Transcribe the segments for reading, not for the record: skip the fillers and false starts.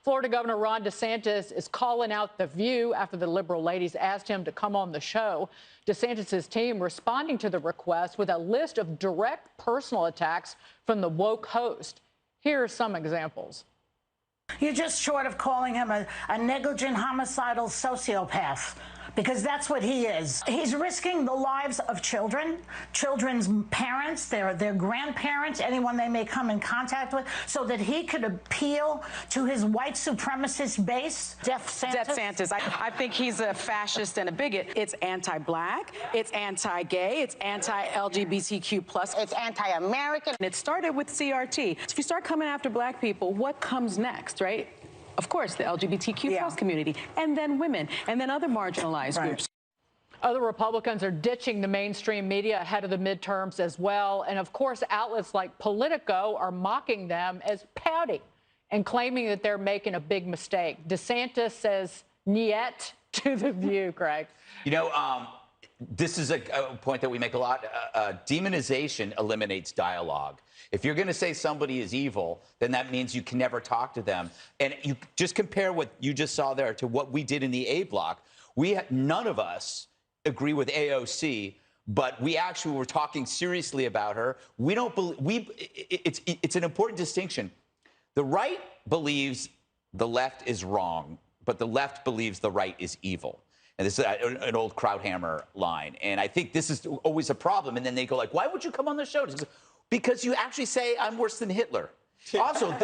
Florida Governor Ron DeSantis is calling out The View after the liberal ladies asked him to come on the show. DeSantis' team responding to the request with a list of direct personal attacks from the woke host. Here are some examples. You're just short of calling him a negligent, homicidal sociopath, because that's what he is. He's risking the lives of children, children's parents, their grandparents, anyone they may come in contact with, so that he could appeal to his white supremacist base. DeSantis. I think he's a fascist and a bigot. It's anti-black, it's anti-gay, it's anti-LGBTQ+. It's anti-American. It started with CRT. So if you start coming after black people, what comes next, right? Of course, the LGBTQ+ community, and then women, and then other marginalized groups. Other Republicans are ditching the mainstream media ahead of the midterms as well. And of course, outlets like Politico are mocking them as pouty and claiming that they're making a big mistake. DeSantis says niet to The View, Greg. You know, this is a point that we make a lot. Demonization eliminates dialogue. If you're going to say somebody is evil, then that means you can never talk to them. And you just compare what you just saw there to what we did in the A block. None of us agree with AOC, but we actually were talking seriously about her. We don't believe it's an important distinction. The right believes the left is wrong, but the left believes the right is evil. And this is an old Krauthammer line. And I think this is always a problem. And then they go like, why would you come on the show? Because you actually say I'm worse than Hitler. Also,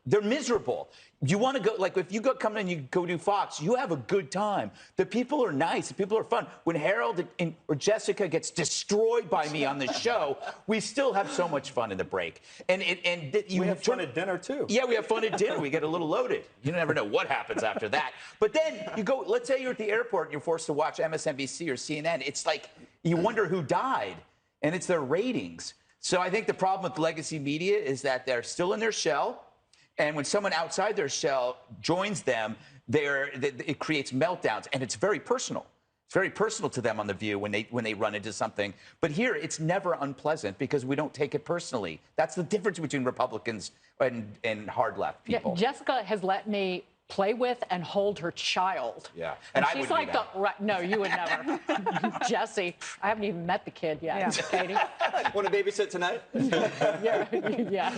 they're miserable. You want to go, like, if you come in and you go do Fox, you have a good time. The people are nice. The people are fun. When Harold or Jessica gets destroyed by me on the show, we still have so much fun in the break. We have fun at dinner, too. Yeah, we have fun at dinner. We get a little loaded. You never know what happens after that. But then you go, let's say you're at the airport and you're forced to watch MSNBC or CNN. It's like you wonder who died, and it's their ratings. So I think the problem with legacy media is that they're still in their shell. And when someone outside their shell joins them, it creates meltdowns. And it's very personal. It's very personal to them on The View when they run into something. But here, it's never unpleasant because we don't take it personally. That's the difference between Republicans and hard left people. Yeah, Jessica has let me play with and hold her child. Yeah. And she's like no, you would never. Jesse, I haven't even met the kid yet. Yeah. Katie. Want to babysit tonight? Yeah.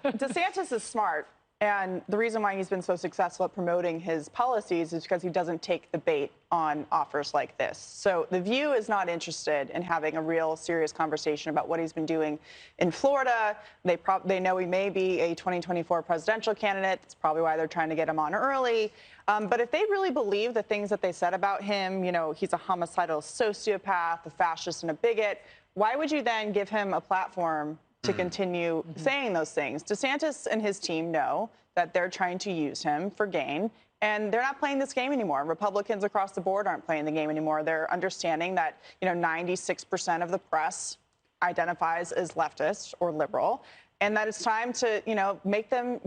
DeSantis is smart. And the reason why he's been so successful at promoting his policies is because he doesn't take the bait on offers like this. So The View is not interested in having a real serious conversation about what he's been doing in Florida. They know he may be a 2024 presidential candidate. That's probably why they're trying to get him on early. But if they really believe the things that they said about him, you know, he's a homicidal sociopath, a fascist, and a bigot, why would you then give him a platform to continue saying those things? DeSantis and his team know that they're trying to use him for gain, and they're not playing this game anymore. Republicans across the board aren't playing the game anymore. They're understanding that, 96% of the press identifies as leftist or liberal, and that it's time to,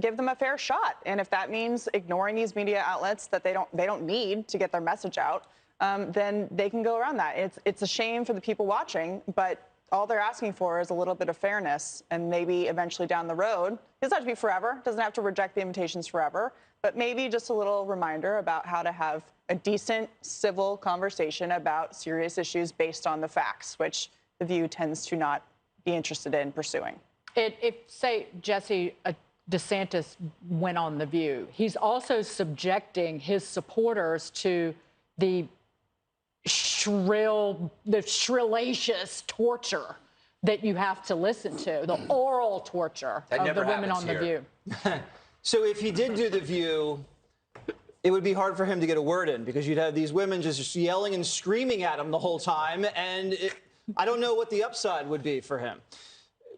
give them a fair shot. And if that means ignoring these media outlets that they don't need to get their message out, then they can go around that. It's a shame for the people watching, but all they're asking for is a little bit of fairness, and maybe eventually down the road, it doesn't have to be forever, doesn't have to reject the invitations forever, but maybe just a little reminder about how to have a decent, civil conversation about serious issues based on the facts, which The View tends to not be interested in pursuing. If say, Jesse, DeSantis went on The View, he's also subjecting his supporters to the shrillacious torture that you have to listen to, the oral torture of the women on The View. So if he did do The View, it would be hard for him to get a word in because you'd have these women just yelling and screaming at him the whole time, and I don't know what the upside would be for him.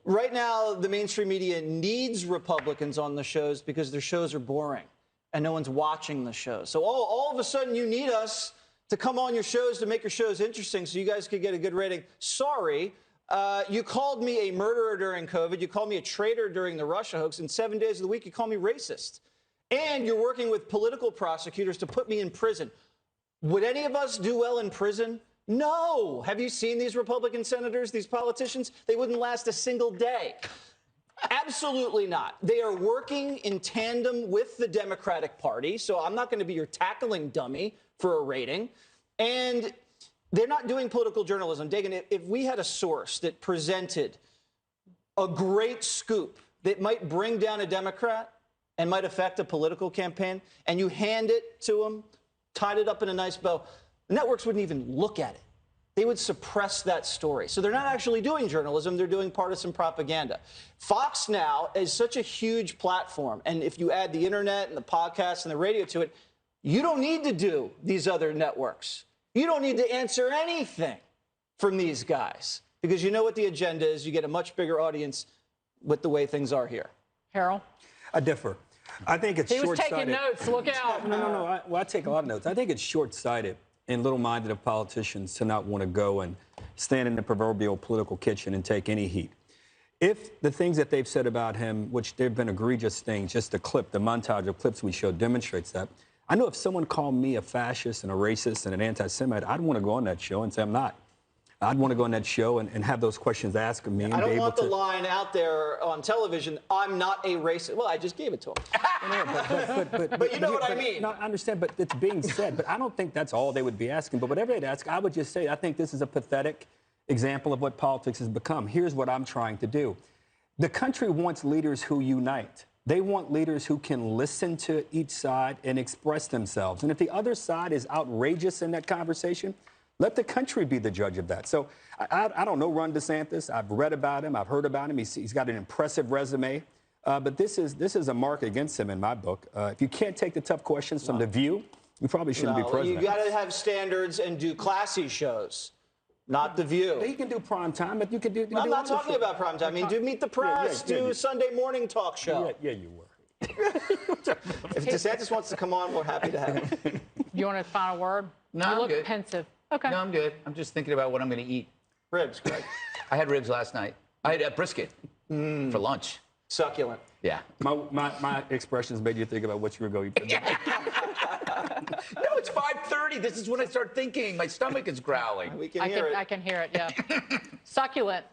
Right now, the mainstream media needs Republicans on the shows because their shows are boring and no one's watching the shows. So all of a sudden you need us to come on your shows to make your shows interesting so you guys could get a good rating. Sorry, you called me a murderer during COVID. You called me a traitor during the Russia hoax. And 7 days of the week, you call me racist. And you're working with political prosecutors to put me in prison. Would any of us do well in prison? No. Have you seen these Republican senators, these politicians? They wouldn't last a single day. Absolutely not. They are working in tandem with the Democratic Party, so I'm not going to be your tackling dummy for a rating. And they're not doing political journalism. Dagan, if we had a source that presented a great scoop that might bring down a Democrat and might affect a political campaign, and you hand it to them, tied it up in a nice bow, the networks wouldn't even look at it. They would suppress that story. So they're not actually doing journalism, they're doing partisan propaganda. Fox now is such a huge platform, and if you add the internet and the podcast and the radio to it, you don't need to do these other networks. You don't need to answer anything from these guys, because you know what the agenda is. You get a much bigger audience with the way things are here. Harold? I differ. I think it's short-sighted. He was taking notes. Look out. No. I take a lot of notes. I think it's short-sighted and little-minded of politicians to not want to go and stand in the proverbial political kitchen and take any heat. If the things that they've said about him, which they've been egregious things, just the montage of clips we showed demonstrates that. I know if someone called me a fascist and a racist and an anti-Semite, I'd want to go on that show and say I'm not. I'd want to go on that show and have those questions asked of me. I don't want the line out there on television, I'm not a racist. Well, I just gave it to him. But you know what I mean. No, I understand, but it's being said. But I don't think that's all they would be asking. But whatever they'd ask, I would just say, I think this is a pathetic example of what politics has become. Here's what I'm trying to do. The country wants leaders who unite. They want leaders who can listen to each side and express themselves. And if the other side is outrageous in that conversation, let the country be the judge of that. So I don't know Ron DeSantis. I've read about him. I've heard about him. He's got an impressive resume. But this is a mark against him in my book. If you can't take the tough questions from The View, you probably shouldn't be president. You got to have standards and do classy shows, not The View. You can do prime time, but you can do. I'm not talking about prime time. I mean, do Meet the Press, do a Sunday morning talk show. Yeah, you were. If DeSantis wants to come on, we're happy to have him. You want a final word? No, you I'm look good. pensive. Okay. No, I'm good. I'm just thinking about what I'm going to eat. Ribs, Greg. I had ribs last night. I had brisket for lunch. Succulent. Yeah. My expressions made you think about what you were going to do. No, it's 5:30. This is when I start thinking. My stomach is growling. We can hear it. I can hear it, yeah. Succulent.